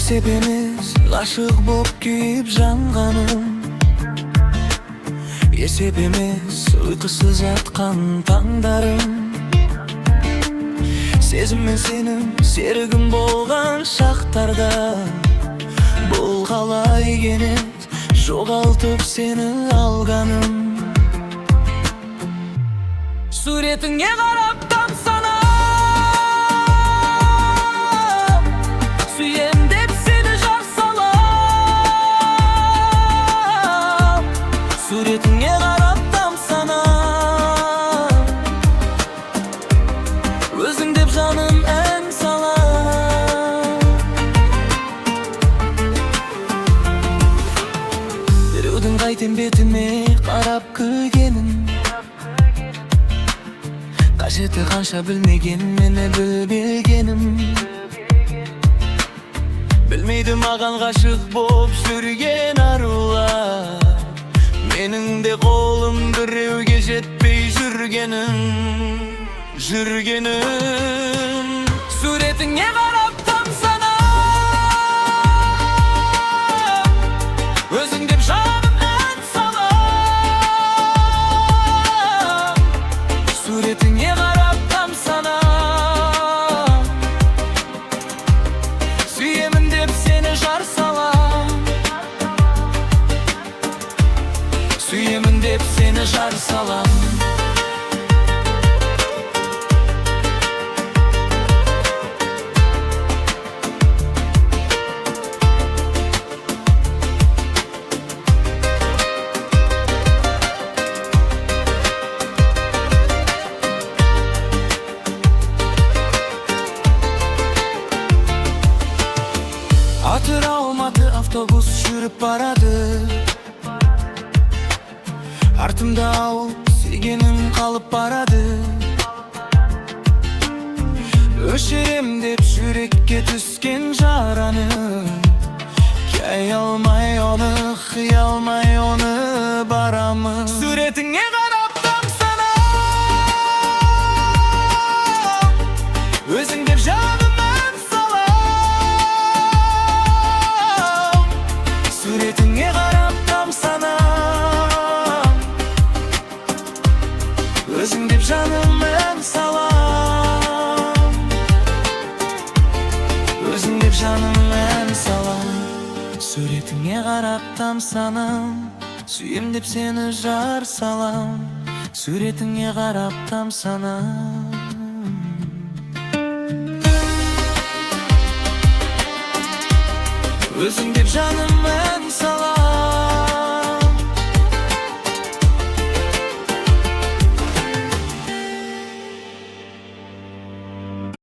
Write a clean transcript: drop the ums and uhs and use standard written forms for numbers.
Эсеп эмес гашык боп күйүп жанганым, эсеп эмес уйкусуз аткан таңдарым. Сезим мен сенин серигим болгон шактарда, бул калай кенет жогалтып сени алганым. Суретиңе карап тамсанам, сүйем деп сени жар салам. Суретиңе карап тамсанам, өзүң деп жаным ән салам. Бирөөдүн кайтем бетиме карап күлгенин, кажети канча билмеген мени билбегеним. Билмейдим аган гашык боп жүрген арулар, менин де колум бирөөгө жетпей жүргеним. Суретиңе карап тамсанам, өзүң деп жаным ән салам. Суретиңе карап тамсанам, сүйемин деп сени жар салам. Сүйемин деп сени жар салам. Атыр алматы автобус жүрүп барады, артымда ауыл сүйгеним калып барады. Өшірем деп жүрекке түскен жараны, кей алмай оны, кый алмай оны барамын. Суретиңе карап тамсанам, өзүң деп жаным ән салам. Суретиңе карап тамсанам, өзүң деп жаным ән салам. Өзүң деп жаным ән салам. Суретиңе карап тамсанам, сүйем деп сени жар салам. Суретиңе карап тамсанам, өзүң деп жаным